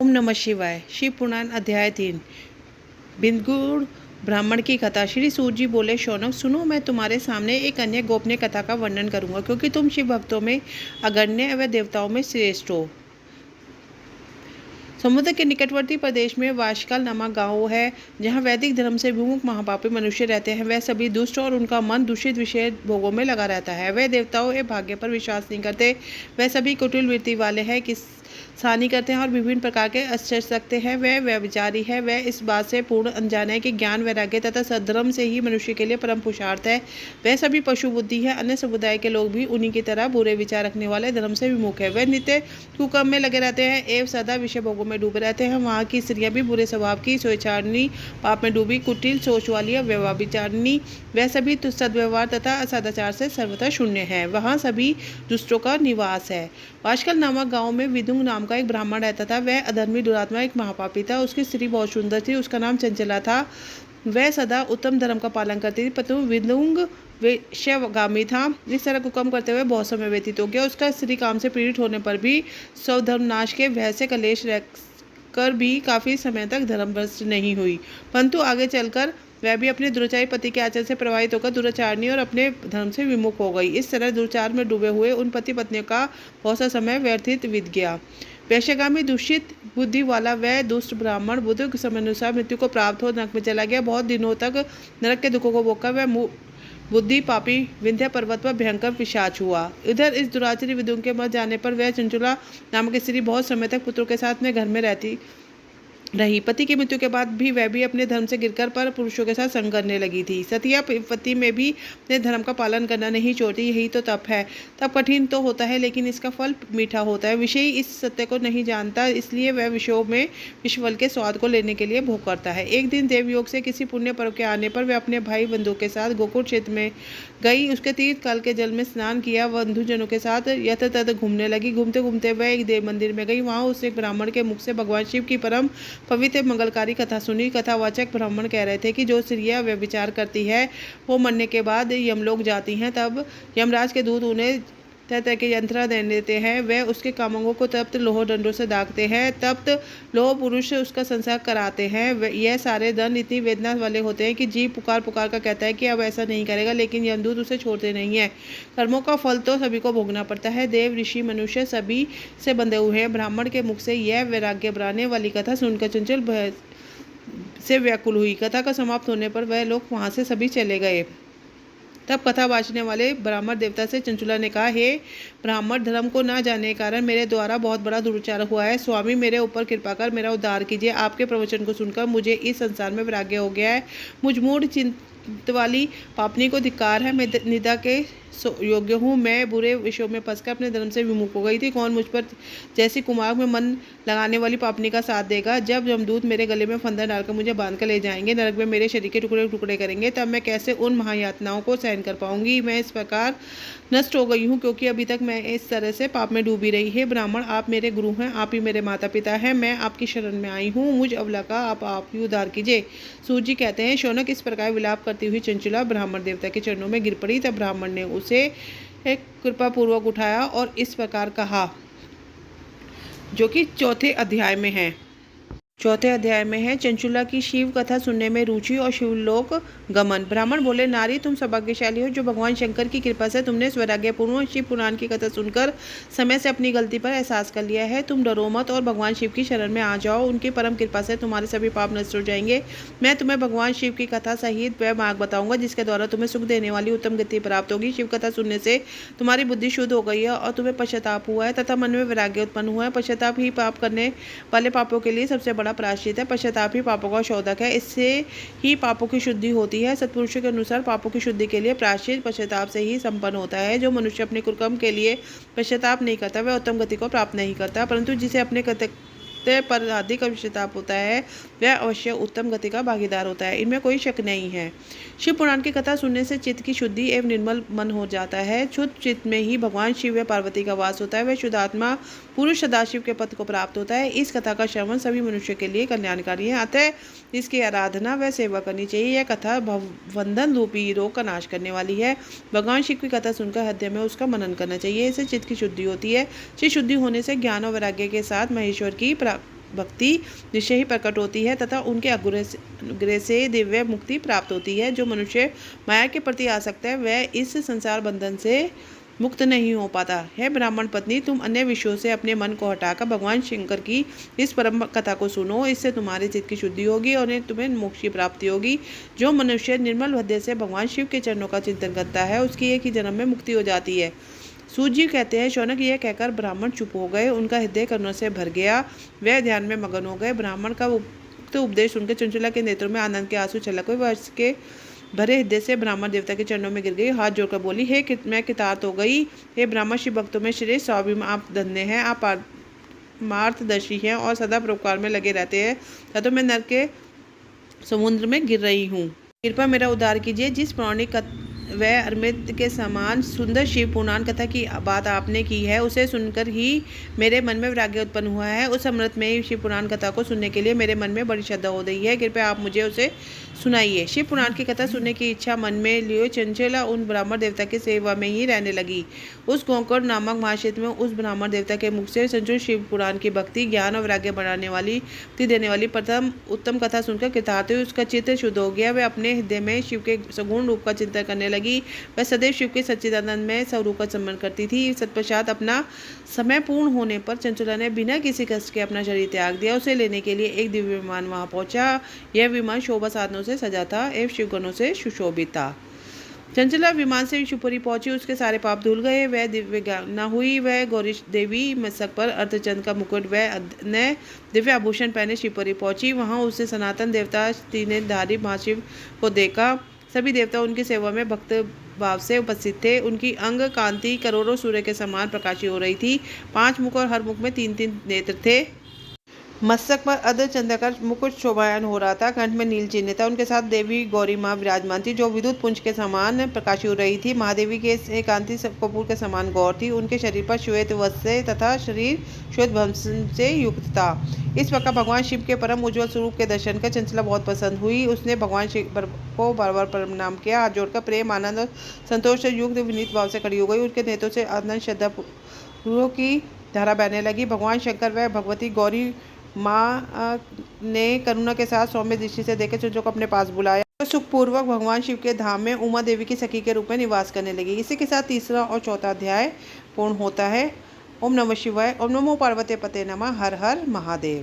ओम नमः शिवाय। शिव पुराण अध्याय 3। बिंदगुण ब्राह्मण की कथा। श्री सूत जी बोले, शौनक सुनो, मैं तुम्हारे सामने एक अन्य गोपनीय कथा का वर्णन करूंगा, क्योंकि तुम शिव भक्तों में अगण्य व देवताओं में श्रेष्ठ हो। समुद्र के निकटवर्ती प्रदेश में वाशकाल नामक गांव है, जहां वैदिक धर्म से विमुख महापापी मनुष्य रहते हैं। वह सभी दुष्ट और उनका मन दूषित विषय भोगों में लगा रहता है। वह देवताओं एवं भाग्य पर विश्वास नहीं करते। वह सभी कुटिल वृत्ति वाले हैं, सानी करते हैं और विभिन्न प्रकार के आश्चर्य रखते हैं। वह व्यभिचारी है। वह इस बात से पूर्ण अनजान है कि ज्ञान, वैराग्य तथा सद्धर्म से ही मनुष्य के लिए परम पुरुषार्थ है। वह सभी पशु बुद्धि है। अन्य समुदाय के लोग भी उन्हीं की तरह बुरे विचार रखने वाले धर्म से विमुख है। वह नित्य कुकर्म में लगे रहते हैं एवं सदा विषय भोगों में डूबे रहते हैं। वहाँ की स्त्रियां भी बुरे स्वभाव की, स्वेच्छारिणी, पाप में डूबी, कुटिल सोच वाली, व्यभिचारिणी। वह सभी सद्व्यवहार तथा सदाचार से सर्वथा शून्य है। वहाँ सभी दुष्टों का निवास है। वाशकाल नामक गांव में विदुंग नाम का एक ब्राह्मण रहता था। वह अधर्मी, दुरात्मा, एक महापापी था। उसकी स्त्री बहुत सुंदर थी। उसका नाम चंचला था। वह सदा उत्तम धर्म का पालन करती थी, परंतु विदुंग वेश्यागामी था। इस तरह कुकर्म करते हुए बहुत समय व्यतीत हो गया। उसका स्त्री काम से पीड़ित होने पर भी स्वधर्मनाश के भय से कलेश कर भी काफी समय तक धर्मभ्रष्ट नहीं हुई, परंतु आगे चलकर वह भी अपने दुराचारी पति के आचरण से प्रभावित होकर दुराचारणी और अपने धर्म से विमुख हो गई। इस तरह दुराचार में डूबे हुए उन पति पत्नियों का बहुत सा समय व्यतीत बीत गया। वैश्यगामी दूषित बुद्धि वाला वह दुष्ट ब्राह्मण बुद्ध के समय अनुसार मृत्यु को प्राप्त हो नरक में चला गया। बहुत दिनों तक नरक के दुखों को भोगकर वह बुद्धि पापी विंध्य पर्वत पर भयंकर पिशाच हुआ। इधर इस दुराचारी विदुंग के मर जाने पर वह चंचला नामक स्त्री बहुत समय तक पुत्रों के साथ में घर में रहती रही। पति की मृत्यु के बाद भी वह भी अपने धर्म से गिरकर पर पुरुषों के साथ संग करने लगी थी। सतिया पति में भी अपने धर्म का पालन करना नहीं छोड़ती। यही तो तप है। तप कठिन तो होता है, लेकिन इसका फल मीठा होता है। विषयी इस सत्य को नहीं जानता, इसलिए वह विषयों में विषफल के स्वाद को लेने के लिए भोग करता है। एक दिन देवयोग से किसी पुण्य पर्व के आने पर वह अपने भाई बंधु के साथ गोकुल क्षेत्र में गई। उसके तीर्थ काल के जल में स्नान किया। बंधुजनों के साथ यथ तथ घूमने लगी। घूमते घूमते वह एक देव मंदिर में गई। वहां उसे एक ब्राह्मण के मुख से भगवान शिव की परम पवित्र मंगलकारी कथा सुनी। कथावाचक ब्राह्मण कह रहे थे कि जो स्त्रियां व्यभिचार करती है वो मरने के बाद यमलोक जाती हैं। तब यमराज के दूत उन्हें तरह तरह के यंत्र दे देते हैं। वह उसके कामंगों को तप्त लोह दंडों से दागते हैं। तप्त लोह पुरुष उसका संसार कराते हैं। यह सारे दंड इतनी वेदना वाले होते हैं कि जीव पुकार पुकार का कहता है कि अब ऐसा नहीं करेगा, लेकिन यमदूत उसे छोड़ते नहीं है। कर्मों का फल तो सभी को भोगना पड़ता है। देव, ऋषि, मनुष्य सभी से बंधे हुए हैं। ब्राह्मण के मुख से यह वैराग्य बढ़ाने वाली कथा सुनकर चंचल भय से व्याकुल हुई। कथा का समाप्त होने पर वह लोग वहां से सभी चले गए। तब कथा बाँचने वाले ब्राह्मण देवता से चंचुला ने कहा, हे ब्राह्मण, धर्म को न जानने के कारण मेरे द्वारा बहुत बड़ा दुराचार हुआ है। स्वामी, मेरे ऊपर कृपा कर मेरा उद्धार कीजिए। आपके प्रवचन को सुनकर मुझे इस संसार में वैराग्य हो गया है। मुझ मूढ़ चिंत वाली पापनी को धिक्कार है। मैं निंदा के योग्य हूँ। मैं बुरे विषयों में फंसकर अपने धर्म से विमुख हो गई थी। कौन मुझ पर जैसी कुमार में मन लगाने वाली पापनी का साथ देगा? जब यमदूत मेरे गले में फंदा डालकर मुझे बांध कर ले जाएंगे, नरक में मेरे शरीर के टुकड़े टुकड़े करेंगे, तब मैं कैसे उन महायातनाओं को सहन कर पाऊंगी? मैं इस प्रकार नष्ट हो गई हूँ, क्योंकि अभी तक मैं इस तरह से पाप में डूबी रही है। ब्राह्मण, आप मेरे गुरु हैं, आप ही मेरे माता पिता हैं। मैं आपकी शरण में आई हूँ। मुझ अबला का आप ही उद्धार कीजिए। सूत जी कहते हैं, शौनक, इस प्रकार विलाप करती हुई चंचला ब्राह्मण देवता के चरणों में गिर पड़ी। तब ब्राह्मण ने उसे एक कृपा पूर्वक उठाया और इस प्रकार कहा, जो कि चौथे अध्याय में है। चौथे अध्याय में है, चंचुला की शिव कथा सुनने में रुचि और शिवलोक गमन। ब्राह्मण बोले, नारी, तुम सौभाग्यशाली हो जो भगवान शंकर की कृपा से तुमने स्वैराग्यपूर्ण शिव पुराण की कथा सुनकर समय से अपनी गलती पर एहसास कर लिया है। तुम डरो मत और भगवान शिव की शरण में आ जाओ। उनकी परम कृपा से तुम्हारे सभी पाप नष्ट हो जाएंगे। मैं तुम्हें भगवान शिव की कथा सहित वह मार्ग बताऊंगा जिसके द्वारा तुम्हें सुख देने वाली उत्तम गति प्राप्त होगी। शिव कथा सुनने से तुम्हारी बुद्धि शुद्ध हो गई है और तुम्हें पश्चाताप हुआ है तथा मन में वैराग्य उत्पन्न हुआ है। पश्चाताप ही पाप करने वाले पापों के लिए सबसे बड़ा प्रायश्चित है। पश्चाताप ही पापों का शोधक है। इससे ही पापों की शुद्धि होती है। सत्पुरुषों के अनुसार पापों की शुद्धि के लिए प्रायश्चित पश्चाताप से ही संपन्न होता है। जो मनुष्य अपने कुकर्म के लिए पश्चाताप नहीं करता वह उत्तम गति को प्राप्त नहीं करता, परंतु जिसे अपने कृत्य पर अधिक पश्चाताप होता है वह अवश्य उत्तम गति का भागीदार होता है। इनमें कोई शक नहीं है। शिव पुराण की कथा सुनने से चित्त की शुद्धि एवं निर्मल मन हो जाता है। शुद्ध चित्त में ही भगवान शिव व पार्वती का वास होता है। वह शुद्ध आत्मा पुरुष सदाशिव के पद को प्राप्त होता है। इस कथा का श्रवण सभी मनुष्य के लिए कल्याणकारी है, अतः इसकी आराधना व सेवा करनी चाहिए। यह कथा भवबंधन रूपी रोग का नाश करने वाली है। भगवान शिव की कथा सुनकर हृदय में उसका मनन करना चाहिए। इससे चित्त की शुद्धि होती है। चित्त शुद्धि होने से ज्ञान और वैराग्य के साथ महेश्वर की भक्ति निश्चय ही प्रकट होती है तथा उनके अनुग्रह से दिव्य मुक्ति प्राप्त होती है। जो मनुष्य माया के प्रति आसक्त है वह इस संसार बंधन से मुक्त नहीं हो पाता है। ब्राह्मण पत्नी, तुम अन्य विषयों से अपने मन को हटाकर भगवान शंकर की इस परम कथा को सुनो। इससे तुम्हारे चित्त की शुद्धि होगी और तुम्हें मोक्ष की प्राप्ति होगी। जो मनुष्य निर्मल हृदय से भगवान शिव के चरणों का चिंतन करता है उसकी एक ही जन्म में मुक्ति हो जाती है। सूत जी कहते हैं, शौनक यह कहकर ब्राह्मण चुप हो गए। उनका हृदय करुणा से भर गया, वह ध्यान में मगन हो गए। ब्राह्मण का उक्त उपदेश सुनकर चंचला के नेत्रों में आनंद के आंसू छलक हुए। वह के भरे हृदय से ब्राह्मण देवता के चरणों में गिर गई, हाथ जोड़कर बोली, मैं कृतार्थ हो गई। हे ब्राह्मण, शिव भक्तों में श्रेष्ठ स्वाभिमान आप धन्य हैं, आप मार्गदर्शी हैं और सदा परोपकार में लगे रहते हैं, तो मैं नरक के समुद्र में गिर रही हूँ। कृपा मेरा उद्धार कीजिए। जिस पौराणिक व अमृत के समान सुंदर शिव पुराण कथा की बात आपने की है उसे सुनकर ही मेरे मन में वैराग्य उत्पन्न हुआ है। उस अमृत में शिव पुराण कथा को सुनने के लिए मेरे मन में बड़ी श्रद्धा हो रही है। कृपया आप मुझे उसे सुनाइए। शिव पुराण की कथा सुनने की इच्छा मन में लिए चंचला उन ब्राह्मण देवता की सेवा में ही रहने लगी। उस गोकर्ण नामक महाक्षेत्र में उस ब्राह्मण देवता के मुख से संचूर शिव पुराण की भक्ति, ज्ञान और वैराग्य बढ़ाने वाली, मुक्ति देने वाली प्रथम उत्तम कथा सुनकर कृतार्थ हुई। उसका चित्त शुद्ध हो गया। वह अपने हृदय में शिव के सगुण रूप का चिंतन करने लगी। वह सदैव शिव के सच्चिदानंद में स्वरूप का सम्मान करती थी। तत्पश्चात अपना समय पूर्ण होने पर चंचला ने बिना किसी कष्ट के अपना शरीर त्याग दिया। उसे लेने के लिए एक दिव्य विमान वहां पहुंचा। यह विमान शोभा साधनों से सजा था एवं शिवगणों से सुशोभित था। चंचला विमान से शिवपुरी पहुंची। उसके सारे पाप धुल गए। वह दिव्य ज्ञाना हुई। वह गौरी देवी मस्तक पर अर्धचंद्र का मुकुट व अन्य दिव्य आभूषण पहने शिवपुरी पहुंची। वहां उससे सनातन देवता त्रिनेत्रधारी महाशिव को देखा। सभी देवता उनकी सेवा में भक्त भाव से उपस्थित थे। उनकी अंग कांति करोड़ों सूर्य के समान प्रकाशित हो रही थी। 5 मुख और हर मुख में 3-3 नेत्र थे। मस्तक पर अर्धचंद्र का मुकुट शोभायमान हो रहा था। कंठ में नील चिन्ह था। उनके साथ देवी गौरी माँ विराजमान थी जो विद्युत पुंज के समान प्रकाशित हो रही थी। महादेवी के कांति कपूर के समान गौर थी। उनके शरीर पर श्वेत वस्त्र तथा शरीर श्वेत भस्म से युक्त था। इस प्रकार भगवान शिव के परम उज्ज्वल स्वरूप के दर्शन कर चंचला बहुत पसंद हुई। उसने भगवान शिव को बार बार प्रणाम किया। हाथ जोड़कर प्रेम, आनंद और संतोष से युक्त विनीत भाव से खड़ी हो गई। उनके नेत्रों से आनंद श्रद्धा की धारा बहने लगी। भगवान शंकर व भगवती गौरी माँ ने करुणा के साथ सौम्य दृष्टि से देकर चंचला को अपने पास बुलाया। तो सुखपूर्वक भगवान शिव के धाम में उमा देवी की सखी के रूप में निवास करने लगी। इसी के साथ तीसरा और चौथा अध्याय पूर्ण होता है। ओम नमः शिवाय। ओम नमो पार्वती पते नमः। हर हर महादेव।